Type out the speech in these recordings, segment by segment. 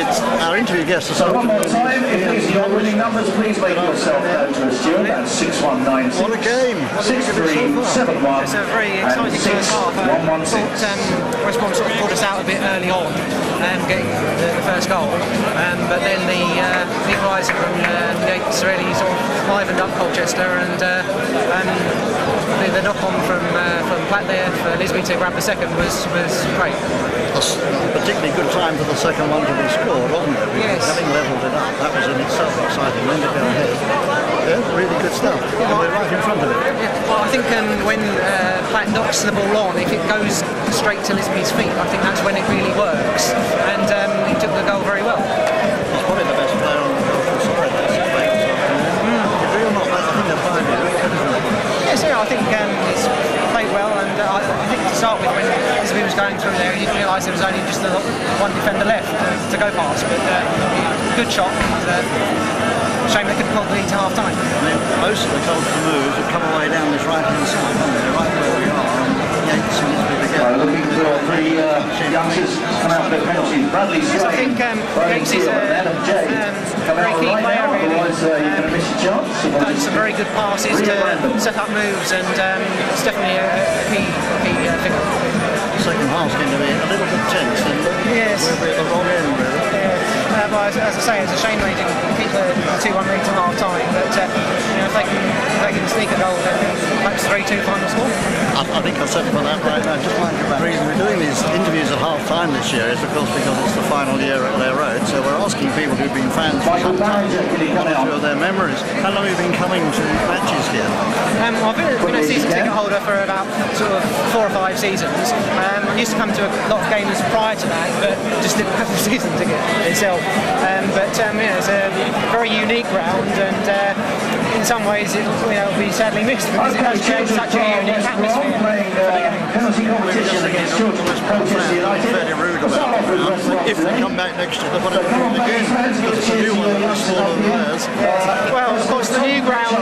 It's our interview guest this So one more time, if these are your winning numbers, please make yourself known to us, Stuart. That's 6196. What a game! 6371. It's a very exciting first half. I thought West Brom sort of pulled us out a bit early on, getting the first goal, but then the equaliser from Yates really sort of livened up Colchester, and the knock-on from Platt there for Lisby to grab the second was great. A particularly good time for the second one to be scored, wasn't it? Yes. Having levelled it up, that was in itself exciting. Then to go ahead. Yeah, really good stuff. And we're right in front of it. Yeah. Well, I think when Platt knocks the ball on, if it goes straight to Lisby's feet, I think that's when it really works. And he took the goal very well. He's probably the best player on the Colchester side. Agree or not? I think they're fine. Yes, yeah, I think he's played well, and I think to start with, when Lisby was going through there, he didn't realise there was only just the one defender left to go past. But good shot. Shame they couldn't pull the lead to half time. I mean, most of the Colchester moves have come away down this right-hand side, haven't they? Right where we are. Yates and Lisby together. Looking for three youngsters come out for penalties. Bradley Yes, I think Yates is a very key player, really. Done some very good passes to set up moves, and it's definitely a key figure. The second half's going to be a little bit tense, and yes. we'll be at the wrong end, really. Well, as I say, it's a shame they didn't keep the 2-1 lead to half time, but if they can sneak a goal, then perhaps 3-2 final score. I think I'll settle for that right now. Just like the reason we're doing these interviews at half time this year is, of course, because it's the final year at Lair Road. So we're asking people who've been fans for some time one or two of their memories. How long have you been coming to matches here? I've been a season ticket holder for about sort of 4 or 5 seasons. I used to come to a lot of games prior to that, but just didn't have the season ticket itself. It's a very unique ground, and in some ways it will be sadly missed because it has created such a unique atmosphere. Penalty competition against Colchester United. Fairly rude about it. If they come back next year, they'll put it again. Because it's a new one, it's smaller than theirs. Well, of course, the new ground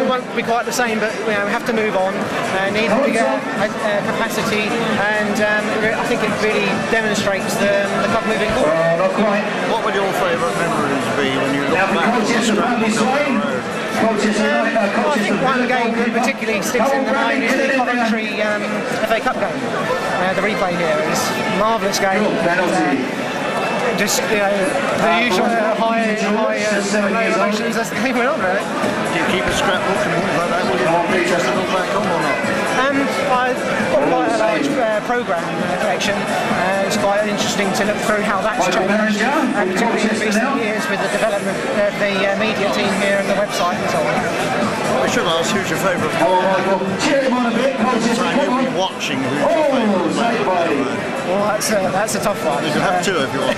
won't be quite the same, but we have to move on. Need a bigger capacity, and I think it really demonstrates the club moving forward. What would your favourite memories be when you look back on the scramble down the road? I think one game that particularly sticks in the mind is the Coventry FA Cup game. The replay here is a marvellous game. Just the usual high emotions as the game went on, really. Do you keep a scrapbook and things like that? Will you just look back on or not? I've got quite a large programme collection. It's quite interesting to look through how that's changed, particularly in recent years with the development of the media team here and the website and so on. We should ask who's your favourite player. Cheer him on a bit, Colchester. You'll be watching who's your favourite player. Well, that's a tough one. You can have two if you want.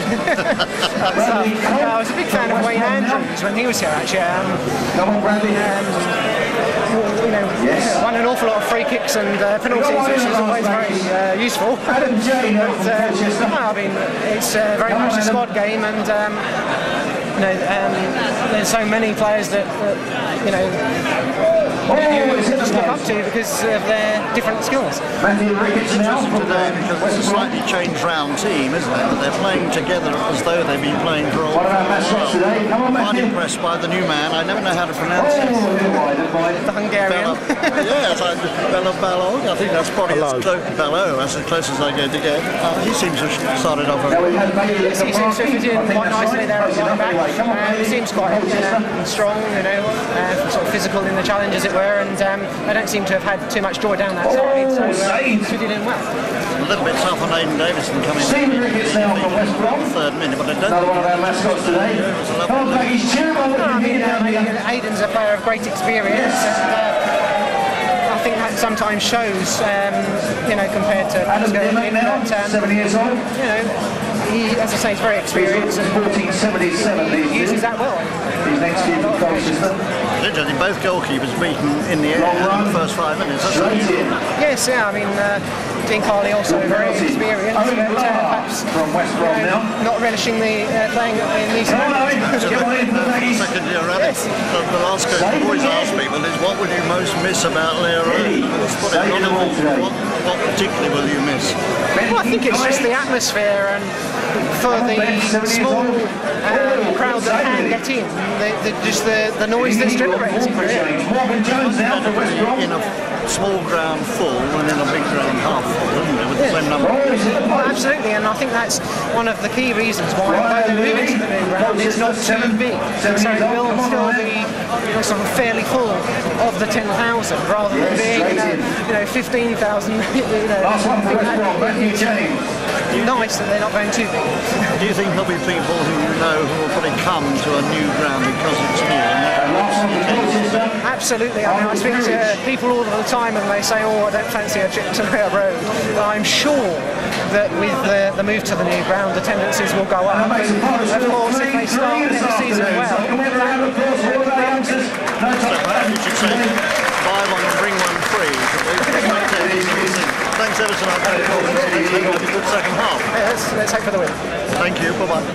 I was a big fan of Wayne Andrews when he was here, actually. Come on, Bradley. Won an awful lot of free kicks and penalties, which is always very useful. Adam J. I mean, it's very much a squad game, and there's so many players that you just look up to because of their different skills. Matthew Ricketts now today because it's a slightly changed round team, isn't it? But they're playing together as though they've been playing for a while. What about mascots today? Come on, I'm Matthew. impressed by the new man. I never know how to pronounce it. The Hungarian. Yes, Balog. I think that's probably Bello. That's as close as I go to get. He seems to have started off. He seems to fit in quite nicely there at right back. He seems quite strong, sort of physical in the challenge, as it were, and they don't seem to have had too much joy down that side, so fitted in well. A little bit tough on Aidan Davison coming in the third minute, but I don't Another one of our mascots today. Come on, Baggies, cheer him on. Aidan's a player of great experience, and I think that sometimes shows, compared to Adam Dimmock now, 7 years old. He, as I say, is very experienced and 1477 he uses that well. He's next year for Colchester. Interesting, both goalkeepers beaten in the air in the first 5 minutes. Yes, I mean, Dean Carley also very experienced, but perhaps from West Brom now. Not relishing the playing in these Second year running. Yes. The last question I always ask people is, what would you most miss about Lair Road? Let's put it on what particularly will you miss? Well, I think it's just the atmosphere, and for the small crowd that can get in, just the noise that's generated. In a small ground full and in a big ground half full, isn't it, with the same number? Well, absolutely, and I think that's one of the key reasons why they're moving to the new ground. It's not too big, so it will still be sort of fairly full of the 10,000, rather than being 15,000. Nice that they're not going too big. Do you think there'll be people who you know who will probably come to a new ground because it's new? Absolutely. I mean, I speak to people all the time and they say, "Oh, I don't fancy a trip to their road." But I'm sure that with the move to the new ground, the tendencies will go up. And of course, if they start next season well, you should say, buy one and bring one free. Thanks ever so much. Have a good second half. let's hope for the win. Thank you. Bye-bye.